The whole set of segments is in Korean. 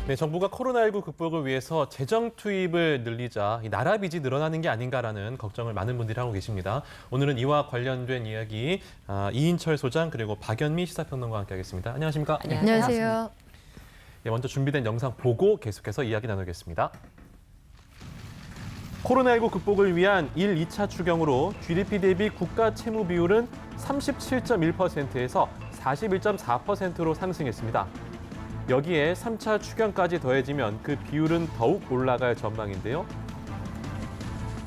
네, 정부가 코로나19 극복을 위해서 재정 투입을 늘리자 이 나라 빚이 늘어나는 게 아닌가라는 걱정을 많은 분들이 하고 계십니다. 오늘은 이와 관련된 이야기 이인철 소장 그리고 박연미 시사평론가와 함께하겠습니다. 안녕하십니까? 안녕하세요. 네, 먼저 준비된 영상 보고 계속해서 이야기 나누겠습니다. 코로나19 극복을 위한 1, 2차 추경으로 GDP 대비 국가 채무 비율은 37.1%에서 41.4%로 상승했습니다. 여기에 3차 추경까지 더해지면 그 비율은 더욱 올라갈 전망인데요.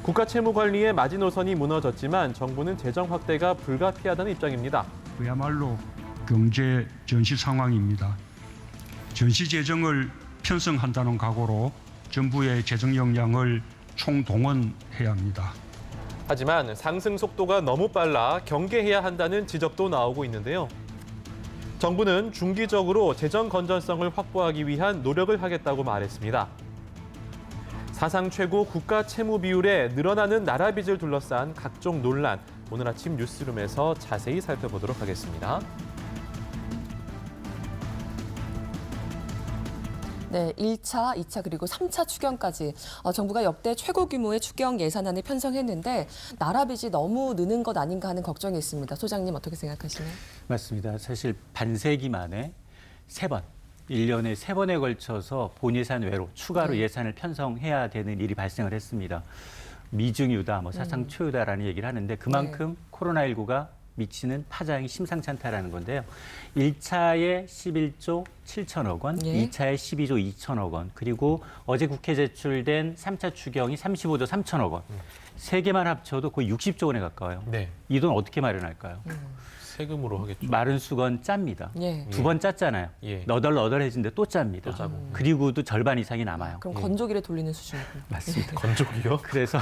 국가 채무 관리의 마지노선이 무너졌지만 정부는 재정 확대가 불가피하다는 입장입니다. 그야말로 경제 전시 상황입니다. 전시 재정을 편성한다는 각오로 정부의 재정 역량을 총동원해야 합니다. 하지만 상승 속도가 너무 빨라 경계해야 한다는 지적도 나오고 있는데요. 정부는 중기적으로 재정 건전성을 확보하기 위한 노력을 하겠다고 말했습니다. 사상 최고 국가 채무 비율에 늘어나는 나라 빚을 둘러싼 각종 논란, 오늘 아침 뉴스룸에서 자세히 살펴보도록 하겠습니다. 네, 1차, 2차 그리고 3차 추경까지 정부가 역대 최고 규모의 추경 예산안을 편성했는데 나라 빚이 너무 느는 것 아닌가 하는 걱정이 있습니다. 소장님 어떻게 생각하시나요? 맞습니다. 사실 반세기 만에 3번, 1년에 3번에 걸쳐서 본 예산 외로 추가로 예산을 편성해야 되는 일이 발생을 했습니다. 미중유다, 사상 초유다라는 얘기를 하는데 그만큼 코로나19가 미치는 파장이 심상치 않다라는 건데요. 1차에 11조 7천억 원, 2차에 12조 2천억 원, 그리고 어제 국회 제출된 3차 추경이 35조 3천억 원. 세 개만 합쳐도 거의 60조 원에 가까워요. 네. 이 돈 어떻게 마련할까요? 세금으로 하겠죠. 마른 수건 짭니다. 예. 2번 짰잖아요. 예. 너덜너덜해진데 또 짭니다. 또 짜고. 그리고도 절반 이상이 남아요. 그럼 건조기를 돌리는 수준이군요. 맞습니다. 건조기요? 그래서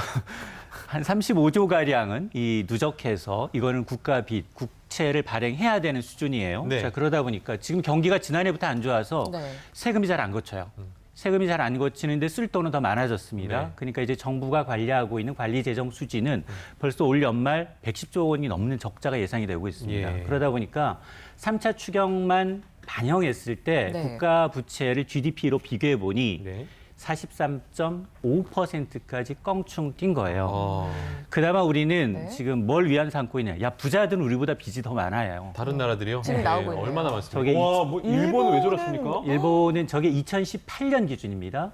한 35조 가량은 이 누적해서 이거는 국가 빚, 국채를 발행해야 되는 수준이에요. 네. 자, 그러다 보니까 지금 경기가 지난해부터 안 좋아서 네. 세금이 잘 안 거쳐요. 세금이 잘 안 거치는데 쓸 돈은 더 많아졌습니다. 네. 그러니까 이제 정부가 관리하고 있는 관리 재정 수지는 벌써 올 연말 110조 원이 넘는 적자가 예상이 되고 있습니다. 예. 그러다 보니까 3차 추경만 반영했을 때 네. 국가 부채를 GDP로 비교해 보니 네. 43.5%까지 껑충 뛴 거예요. 그나마 우리는 네. 지금 뭘 위안 삼고 있냐. 야, 부자들은 우리보다 빚이 더 많아요. 다른 나라들이요? 지금 나오고 있네요. 얼마나 많습니까? 저게 와, 뭐 일본은 왜 저렇습니까? 일본은 저게 2018년 기준입니다.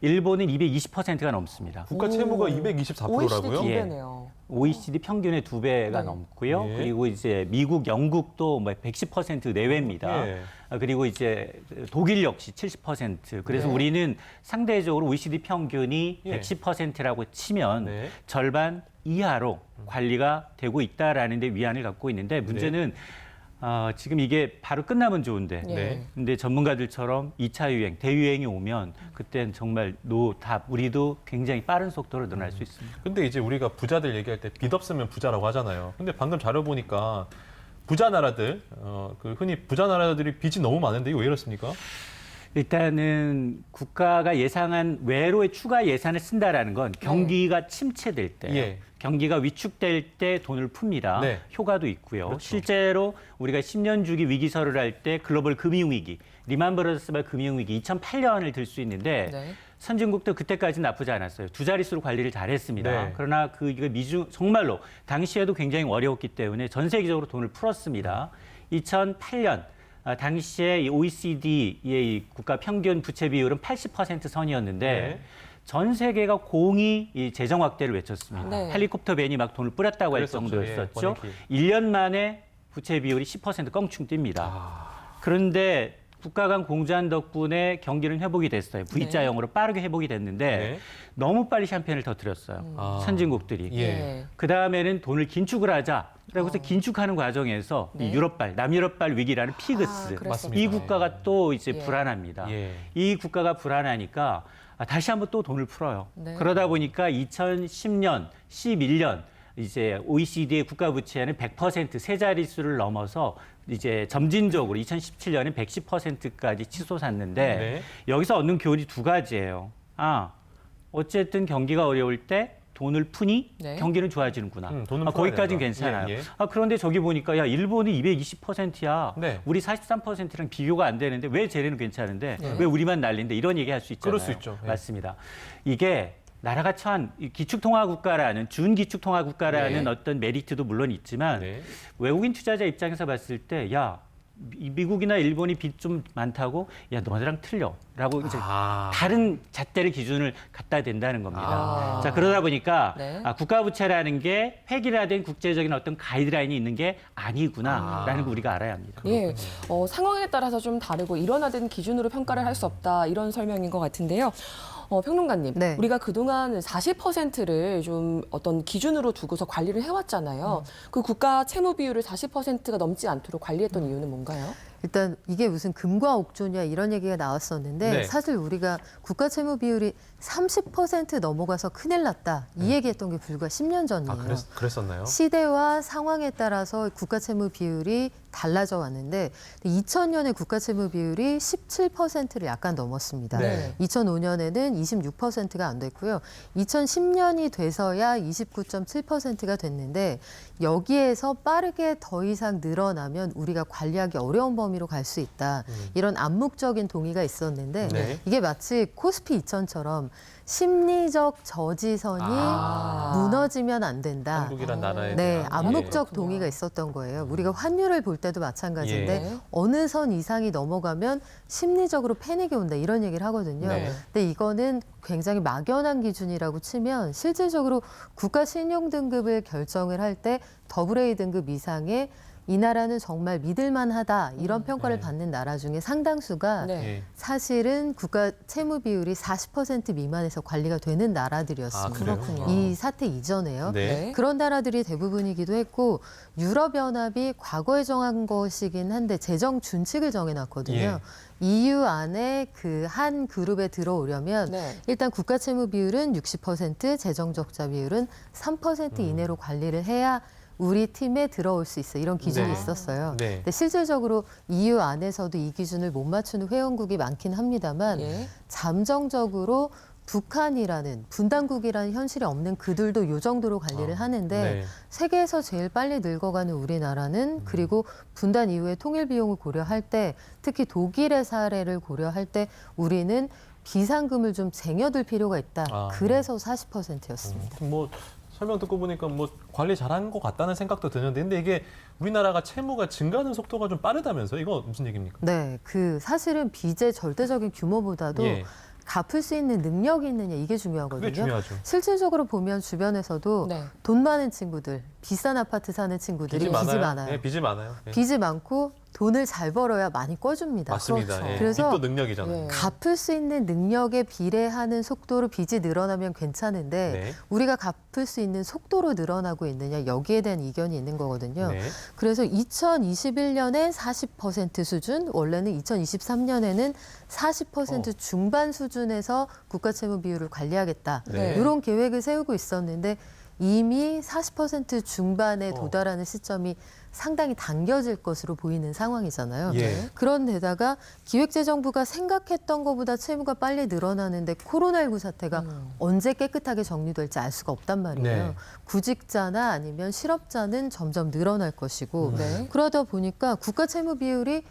일본은 220%가 넘습니다. 국가 채무가 224%라고요? OECD 예. 2배네요. OECD 평균의 2배가 네. 넘고요. 예. 그리고 이제 미국, 영국도 110% 내외입니다. 예. 그리고 이제 독일 역시 70%. 그래서 네. 우리는 상대적으로 OECD 평균이 예. 110%라고 치면 네. 절반 이하로 관리가 되고 있다라는 데 위안을 갖고 있는데 문제는 지금 이게 바로 끝나면 좋은데 네. 근데 전문가들처럼 2차 유행, 대유행이 오면 그땐 정말 우리도 굉장히 빠른 속도로 늘어날 수 있습니다. 근데 이제 우리가 부자들 얘기할 때 빚 없으면 부자라고 하잖아요. 근데 방금 자료 보니까 부자 나라들, 흔히 부자 나라들이 빚이 너무 많은데 이거 왜 이렇습니까? 일단은 국가가 예상한 외로의 추가 예산을 쓴다라는 건 경기가 침체될 때, 예. 경기가 위축될 때 돈을 풉니다. 네. 효과도 있고요. 그렇죠. 실제로 우리가 10년 주기 위기설을 할 때 글로벌 금융위기, 리만 브러더스발 금융위기 2008년을 들 수 있는데 네. 선진국도 그때까지 나쁘지 않았어요. 두 자릿수로 관리를 잘했습니다. 네. 그러나 이거 정말로 당시에도 굉장히 어려웠기 때문에 전 세계적으로 돈을 풀었습니다. 2008년 당시에 이 OECD의 이 국가 평균 부채 비율은 80% 선이었는데 네. 전 세계가 공히 이 재정 확대를 외쳤습니다. 네. 헬리콥터 벤이 막 돈을 뿌렸다고 할 그랬었죠. 정도였었죠. 예, 1년 만에 부채 비율이 10% 껑충 뜁니다. 그런데 국가 간 공조한 덕분에 경기는 회복이 됐어요. V자형으로 빠르게 회복이 됐는데 네. 너무 빨리 샴페인을 터뜨렸어요. 선진국들이. 예. 그다음에는 돈을 긴축을 하자. 그래서 긴축하는 과정에서 네. 이 남유럽발 위기라는 피그스. 그랬었죠. 이 국가가 또 이제 예. 불안합니다. 예. 이 국가가 불안하니까 다시 한번 또 돈을 풀어요. 네. 그러다 보니까 2010년, 11년 이제 OECD의 국가 부채는 100% 세 자릿수를 넘어서 이제 점진적으로 2017년에 110%까지 치솟았는데 네. 여기서 얻는 교훈이 두 가지예요. 어쨌든 경기가 어려울 때 돈을 푸니 네. 경기는 좋아지는구나. 돈은 풀어야 거기까지는 된다. 괜찮아요. 예, 예. 그런데 저기 보니까 야 일본은 220%야. 네. 우리 43%랑 비교가 안 되는데 왜 쟤네는 괜찮은데 네. 왜 우리만 난리인데 이런 얘기 할 수 있잖아요. 그럴 수 있죠. 예. 맞습니다. 이게 나라가 처한 기축통화국가라는 준기축통화국가라는 네. 어떤 메리트도 물론 있지만 네. 외국인 투자자 입장에서 봤을 때 야 미국이나 일본이 빚 좀 많다고 야 너네랑 틀려라고 이제 다른 잣대를 기준을 갖다 댄다는 겁니다. 아. 자 그러다 보니까 네. 국가부채라는 게 획일화된 국제적인 어떤 가이드라인이 있는 게 아니구나라는 거 우리가 알아야 합니다. 예, 상황에 따라서 좀 다르고 일원화된 기준으로 평가를 할 수 없다 이런 설명인 것 같은데요. 평론가님, 네. 우리가 그동안 40%를 좀 어떤 기준으로 두고서 관리를 해왔잖아요. 그 국가 채무 비율을 40%가 넘지 않도록 관리했던 이유는 뭔가요? 일단 이게 무슨 금과 옥조냐 이런 얘기가 나왔었는데 네. 사실 우리가 국가 채무 비율이 30% 넘어가서 큰일 났다. 이 얘기했던 게 불과 10년 전이에요. 그랬었나요? 시대와 상황에 따라서 국가 채무 비율이 달라져 왔는데 2000년에 국가 채무 비율이 17%를 약간 넘었습니다. 네. 2005년에는 26%가 안 됐고요. 2010년이 돼서야 29.7%가 됐는데 여기에서 빠르게 더 이상 늘어나면 우리가 관리하기 어려운 범위로 갈 수 있다. 이런 암묵적인 동의가 있었는데 네. 이게 마치 코스피 2000처럼 심리적 저지선이 무너지면 안 된다. 한국이란 나라에 네, 대한 암묵적 그렇군요. 동의가 있었던 거예요. 우리가 환율을 볼 때도 마찬가지인데 예. 어느 선 이상이 넘어가면 심리적으로 패닉이 온다 이런 얘기를 하거든요. 네. 근데 이거는 굉장히 막연한 기준이라고 치면 실질적으로 국가 신용 등급을 결정을 할 때 AA 등급 이상의 이 나라는 정말 믿을만하다 이런 평가를 네. 받는 나라 중에 상당수가 네. 예. 사실은 국가 채무 비율이 40% 미만에서 관리가 되는 나라들이었습니다. 그래요? 그렇군요. 이 사태 이전에요. 네. 그런 나라들이 대부분이기도 했고 유럽연합이 과거에 정한 것이긴 한데 재정 준칙을 정해놨거든요. 예. EU 안에 그 한 그룹에 들어오려면 네. 일단 국가 채무 비율은 60%, 재정 적자 비율은 3% 이내로 관리를 해야 우리 팀에 들어올 수 있어 이런 기준이 네. 있었어요. 네. 근데 실질적으로 EU 안에서도 이 기준을 못 맞추는 회원국이 많긴 합니다만 예. 잠정적으로 북한이라는 분단국이라는 현실이 없는 그들도 요 정도로 관리를 하는데 네. 세계에서 제일 빨리 늙어가는 우리나라는 그리고 분단 이후의 통일 비용을 고려할 때 특히 독일의 사례를 고려할 때 우리는 비상금을 좀 쟁여둘 필요가 있다. 그래서 40%였습니다. 뭐 설명 듣고 보니까 뭐 관리 잘한 것 같다는 생각도 드는데 근데 이게 우리나라가 채무가 증가하는 속도가 좀 빠르다면서 이거 무슨 얘기입니까? 네, 그 사실은 빚의 절대적인 규모보다도 예. 갚을 수 있는 능력이 있느냐 이게 중요하거든요. 그게 중요하죠. 실질적으로 보면 주변에서도 네. 돈 많은 친구들, 비싼 아파트 사는 친구들이 빚이 많아요. 네, 빚이 많아요. 예. 빚이 많고 돈을 잘 벌어야 많이 꿔줍니다. 맞습니다. 그렇죠. 예. 그래서 빚도 능력이잖아요. 예. 갚을 수 있는 능력에 비례하는 속도로 빚이 늘어나면 괜찮은데 네. 우리가 갚을 수 있는 속도로 늘어나고 있느냐 여기에 대한 이견이 있는 거거든요. 네. 그래서 2021년에 40% 수준, 원래는 2023년에는 40% 중반 수준에서 국가채무 비율을 관리하겠다. 네. 이런 계획을 세우고 있었는데 이미 40% 중반에 도달하는 시점이 상당히 당겨질 것으로 보이는 상황이잖아요. 예. 그런데다가 기획재정부가 생각했던 것보다 채무가 빨리 늘어나는데 코로나19 사태가 언제 깨끗하게 정리될지 알 수가 없단 말이에요. 네. 구직자나 아니면 실업자는 점점 늘어날 것이고 네. 그러다 보니까 국가 채무 비율이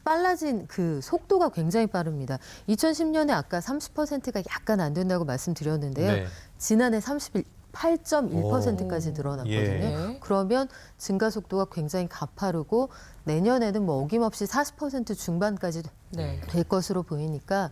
빨라진 그 속도가 굉장히 빠릅니다. 2010년에 아까 30%가 약간 안 된다고 말씀드렸는데요. 네. 지난해 8.1%까지 늘어났거든요. 예. 그러면 증가 속도가 굉장히 가파르고 내년에는 뭐 어김없이 40% 중반까지 네. 될 것으로 보이니까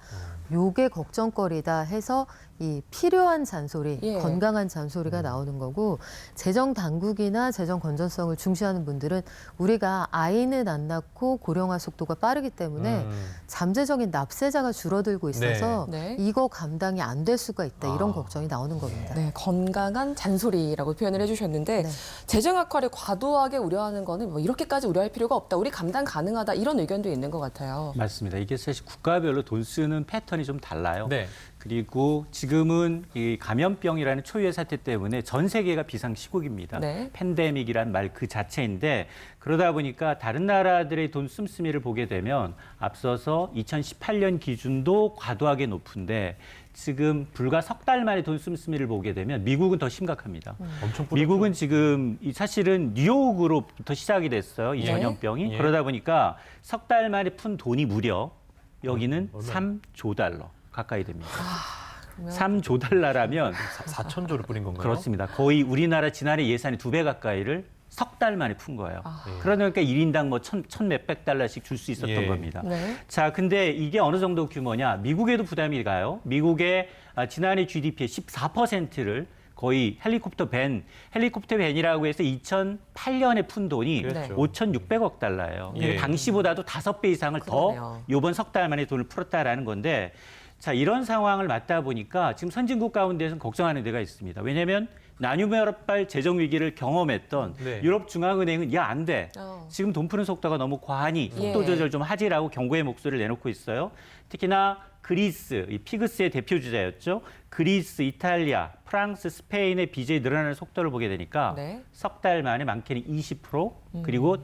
요게 걱정거리다 해서 이 필요한 잔소리, 예. 건강한 잔소리가 나오는 거고 재정 당국이나 재정 건전성을 중시하는 분들은 우리가 아이는 안 낳고 고령화 속도가 빠르기 때문에 잠재적인 납세자가 줄어들고 있어서 네. 이거 감당이 안 될 수가 있다 이런 걱정이 나오는 겁니다. 네, 건강한 잔소리라고 표현을 해주셨는데 네. 재정 악화를 과도하게 우려하는 거는 뭐 이렇게까지 우려할 필요가 없다. 우리 감당 가능하다 이런 의견도 있는 것 같아요. 맞습니다. 이게 사실 국가별로 돈 쓰는 패턴이 패턴이 좀 달라요. 네. 그리고 지금은 이 감염병이라는 초유의 사태 때문에 전 세계가 비상시국입니다. 네. 팬데믹이란 말 그 자체인데 그러다 보니까 다른 나라들의 돈 씀씀이를 보게 되면 앞서서 2018년 기준도 과도하게 높은데 지금 불과 석 달 만에 돈 씀씀이를 보게 되면 미국은 더 심각합니다. 엄청 뿌렸죠. 미국은 지금 사실은 뉴욕으로부터 시작이 됐어요. 이 네. 전염병이. 예. 그러다 보니까 석 달 만에 푼 돈이 무려 여기는 얼마나? 3조 달러 가까이 됩니다. 그러면 3조 달러라면 4천조를 뿌린 건가요? 그렇습니다. 거의 우리나라 지난해 예산의 2배 가까이를 석 달 만에 푼 거예요. 예. 그러니까 1인당 뭐 천 몇백 달러씩 줄 수 있었던 예. 겁니다. 네. 자, 근데 이게 어느 정도 규모냐? 미국에도 부담이 가요. 미국의 지난해 GDP의 14%를 거의 헬리콥터 밴이라고 해서 2008년에 푼 돈이 그렇죠. 5,600억 달러예요. 예. 그러니까 당시보다도 5배 이상을 그러네요. 더 이번 석 달 만에 돈을 풀었다라는 건데 자, 이런 상황을 맞다 보니까 지금 선진국 가운데서는 걱정하는 데가 있습니다. 왜냐하면 나눔혈발 재정 위기를 경험했던 네. 유럽중앙은행은 야, 안 돼. 어. 지금 돈 푸는 속도가 너무 과하니 예. 속도 조절 좀 하지라고 경고의 목소리를 내놓고 있어요. 특히나 그리스, 이 피그스의 대표 주자였죠. 그리스, 이탈리아, 프랑스, 스페인의 빚이 늘어나는 속도를 보게 되니까 네. 석 달 만에 많게는 20% 그리고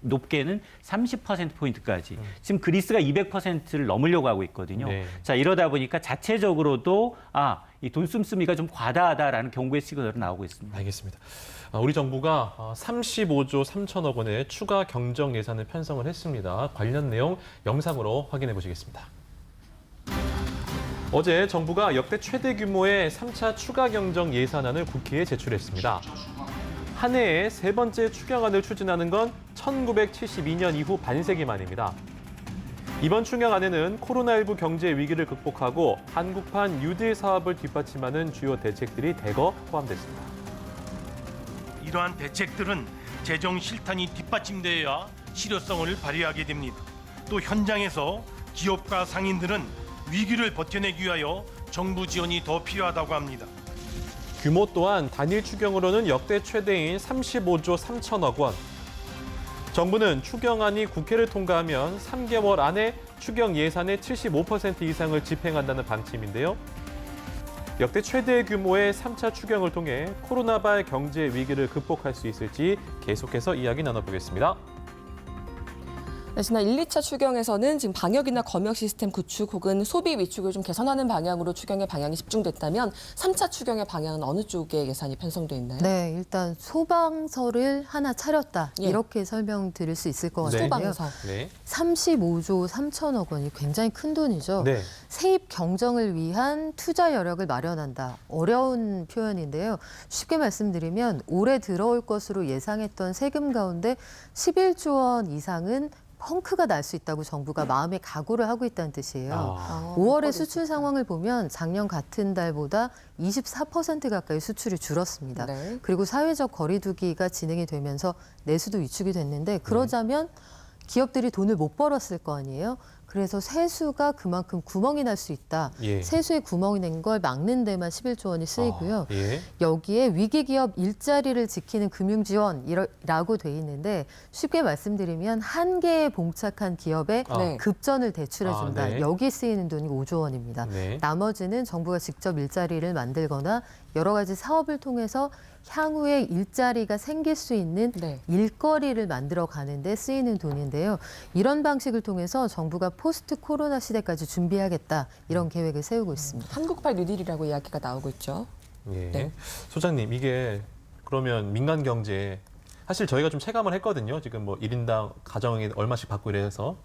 높게는 30%포인트까지. 지금 그리스가 200%를 넘으려고 하고 있거든요. 네. 자, 이러다 보니까 자체적으로도 이 돈 씀씀이가 좀 과다하다라는 경고의 시그널이 나오고 있습니다. 알겠습니다. 우리 정부가 35조 3천억 원의 추가 경정 예산을 편성을 했습니다. 관련 내용 영상으로 확인해 보시겠습니다. 어제 정부가 역대 최대 규모의 3차 추가 경정 예산안을 국회에 제출했습니다. 한 해에 세 번째 추경안을 추진하는 건 1972년 이후 반세기 만입니다. 이번 추경안에는 코로나19 경제 위기를 극복하고 한국판 뉴딜 사업을 뒷받침하는 주요 대책들이 대거 포함됐습니다. 이러한 대책들은 재정 실탄이 뒷받침되어야 실효성을 발휘하게 됩니다. 또 현장에서 기업과 상인들은 위기를 버텨내기 위하여 정부 지원이 더 필요하다고 합니다. 규모 또한 단일 추경으로는 역대 최대인 35조 3천억 원. 정부는 추경안이 국회를 통과하면 3개월 안에 추경 예산의 75% 이상을 집행한다는 방침인데요. 역대 최대 규모의 3차 추경을 통해 코로나발 경제 위기를 극복할 수 있을지 계속해서 이야기 나눠보겠습니다. 네, 지난 1, 2차 추경에서는 지금 방역이나 검역 시스템 구축 혹은 소비 위축을 좀 개선하는 방향으로 추경의 방향이 집중됐다면 3차 추경의 방향은 어느 쪽에 예산이 편성돼 있나요? 네, 일단 소방서를 하나 차렸다. 예. 이렇게 설명드릴 수 있을 것 네. 같은데요. 소방서. 네. 35조 3천억 원이 굉장히 큰 돈이죠. 네. 세입 경정을 위한 투자 여력을 마련한다. 어려운 표현인데요. 쉽게 말씀드리면 올해 들어올 것으로 예상했던 세금 가운데 11조 원 이상은 펑크가 날 수 있다고 정부가 마음의 각오를 하고 있다는 뜻이에요. 5월의 수출 상황을 보면 작년 같은 달보다 24% 가까이 수출이 줄었습니다. 네. 그리고 사회적 거리두기가 진행이 되면서 내수도 위축이 됐는데 그러자면 기업들이 돈을 못 벌었을 거 아니에요. 그래서 세수가 그만큼 구멍이 날 수 있다. 예. 세수에 구멍이 낸 걸 막는 데만 11조 원이 쓰이고요. 예. 여기에 위기기업 일자리를 지키는 금융지원이라고 돼 있는데 쉽게 말씀드리면 한계에 봉착한 기업에 네. 급전을 대출해준다. 네. 여기 쓰이는 돈이 5조 원입니다. 네. 나머지는 정부가 직접 일자리를 만들거나 여러 가지 사업을 통해서 향후에 일자리가 생길 수 있는 네. 일거리를 만들어 가는데 쓰이는 돈인데요. 이런 방식을 통해서 정부가 포스트 코로나 시대까지 준비하겠다. 이런 계획을 세우고 있습니다. 한국발 뉴딜이라고 이야기가 나오고 있죠. 예. 네. 소장님, 이게 그러면 민간 경제 사실 저희가 좀 체감을 했거든요. 지금 뭐 1인당 가정에 얼마씩 받고 이래서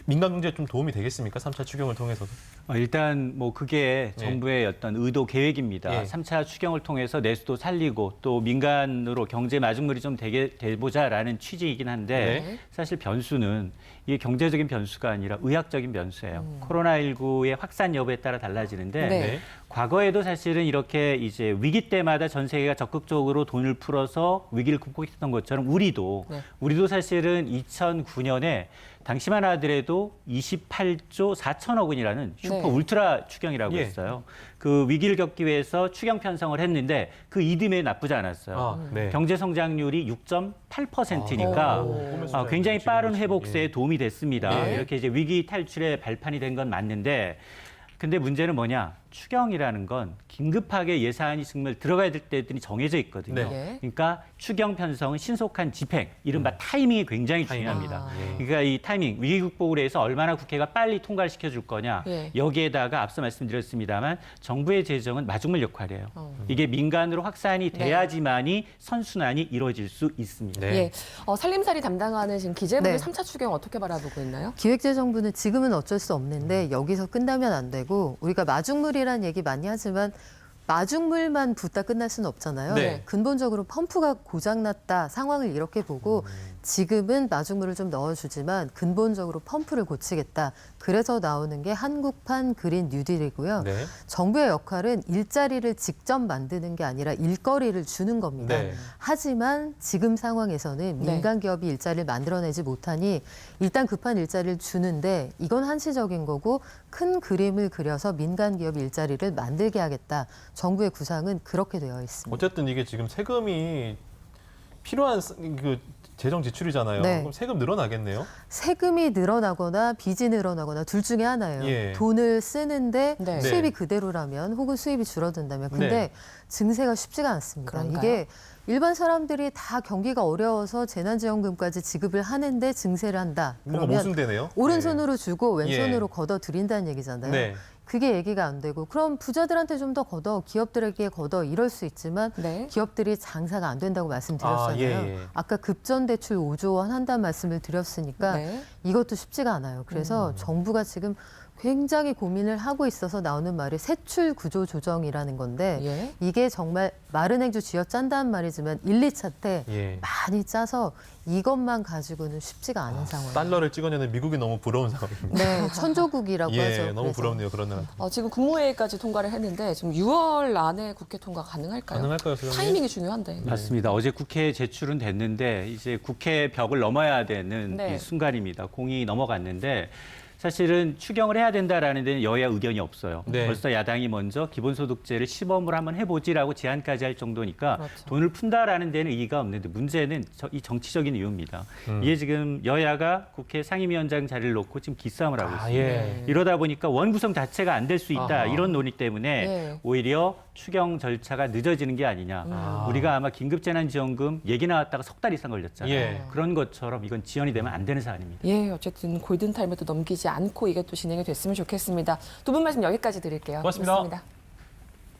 민간 경제에 좀 도움이 되겠습니까? 3차 추경을 통해서도. 일단 뭐 그게 네. 정부의 어떤 의도 계획입니다. 예. 3차 추경을 통해서 내수도 살리고 또 민간으로 경제 마중물이 좀 되게 돼보자라는 취지이긴 한데 네. 사실 변수는 이게 경제적인 변수가 아니라 의학적인 변수예요. 코로나19의 확산 여부에 따라 달라지는데 네. 과거에도 사실은 이렇게 이제 위기 때마다 전 세계가 적극적으로 돈을 풀어서 위기를 극복했던 것처럼 우리도 사실은 2009년에 당시만 하더라도 28조 4천억 원이라는 슈퍼 네. 울트라 추경이라고 예. 했어요. 그 위기를 겪기 위해서 추경 편성을 했는데 그 이듬해 나쁘지 않았어요. 아, 네. 경제 성장률이 6.8%니까 오. 굉장히 빠른 지금 회복세에 도움이 됐습니다. 예. 이렇게 이제 위기 탈출의 발판이 된 건 맞는데, 근데 문제는 뭐냐? 추경이라는 건 긴급하게 예산이 정말 들어가야 될 때들이 정해져 있거든요. 네. 그러니까 추경 편성은 신속한 집행, 이른바 타이밍이 굉장히 타이밍. 중요합니다. 아. 그러니까 이 타이밍, 위기 극복을 해서 얼마나 국회가 빨리 통과를 시켜줄 거냐. 예. 여기에다가 앞서 말씀드렸습니다만 정부의 재정은 마중물 역할이에요. 어. 이게 민간으로 확산이 네. 돼야지만이 선순환이 이루어질 수 있습니다. 네. 예. 살림살이 담당하는 지금 기재부 네. 3차 추경 어떻게 바라보고 있나요? 기획재정부는 지금은 어쩔 수 없는데 여기서 끝나면 안 되고 우리가 마중물이라는 얘기 많이 하지만 마중물만 붓다 끝날 수는 없잖아요. 네. 근본적으로 펌프가 고장났다 상황을 이렇게 보고 지금은 마중물을 좀 넣어주지만 근본적으로 펌프를 고치겠다. 그래서 나오는 게 한국판 그린 뉴딜이고요. 네. 정부의 역할은 일자리를 직접 만드는 게 아니라 일거리를 주는 겁니다. 네. 하지만 지금 상황에서는 네. 민간 기업이 일자리를 만들어내지 못하니 일단 급한 일자리를 주는데 이건 한시적인 거고 큰 그림을 그려서 민간 기업 일자리를 만들게 하겠다. 정부의 구상은 그렇게 되어 있습니다. 어쨌든 이게 지금 세금이 필요한 그 재정 지출이잖아요. 네. 그럼 세금 늘어나겠네요. 세금이 늘어나거나 빚이 늘어나거나 둘 중에 하나예요. 예. 돈을 쓰는데 네. 수입이 네. 그대로라면 혹은 수입이 줄어든다면 근데 네. 증세가 쉽지가 않습니다. 그런가요? 이게 일반 사람들이 다 경기가 어려워서 재난지원금까지 지급을 하는데 증세를 한다. 뭔가 그러면 모순되네요. 오른손으로 주고 왼손으로 예. 걷어 들인다는 얘기잖아요. 네. 그게 얘기가 안 되고 그럼 부자들한테 좀 더 걷어 기업들에게 걷어 이럴 수 있지만 네. 기업들이 장사가 안 된다고 말씀드렸잖아요. 아, 예, 예. 아까 급전대출 5조 원 한다는 말씀을 드렸으니까 네. 이것도 쉽지가 않아요. 그래서 정부가 지금 굉장히 고민을 하고 있어서 나오는 말이 세출 구조 조정이라는 건데 예. 이게 정말 마른 행주 쥐어 짠다는 말이지만 1, 2차 때 예. 많이 짜서 이것만 가지고는 쉽지가 않은 상황이에요. 달러를 찍어내는 미국이 너무 부러운 상황입니다. 네, 천조국이라고 예, 하죠. 너무 그래서. 부럽네요. 그런 나라. 지금 국무회의까지 통과를 했는데 지금 6월 안에 국회 통과 가능할까요? 가능할까요, 소장님? 타이밍이 중요한데. 맞습니다. 어제 국회에 제출은 됐는데 이제 국회 벽을 넘어야 되는 네. 이 순간입니다. 공이 넘어갔는데 사실은 추경을 해야 된다라는 데는 여야 의견이 없어요. 네. 벌써 야당이 먼저 기본소득제를 시범으로 한번 해보지라고 제안까지 할 정도니까 그렇죠. 돈을 푼다라는 데는 이의가 없는데 문제는 이 정치적인 이유입니다. 이게 지금 여야가 국회 상임위원장 자리를 놓고 지금 기싸움을 하고 있습니다. 예. 이러다 보니까 원구성 자체가 안 될 수 있다 아하. 이런 논의 때문에 네. 오히려 추경 절차가 늦어지는 게 아니냐. 아. 우리가 아마 긴급재난지원금 얘기 나왔다가 석 달 이상 걸렸잖아요. 예. 그런 것처럼 이건 지연이 되면 안 되는 사안입니다. 예, 어쨌든 골든타임에도 넘기지 않고 이게 또 진행이 됐으면 좋겠습니다. 두 분 말씀 여기까지 드릴게요. 고맙습니다. 고맙습니다.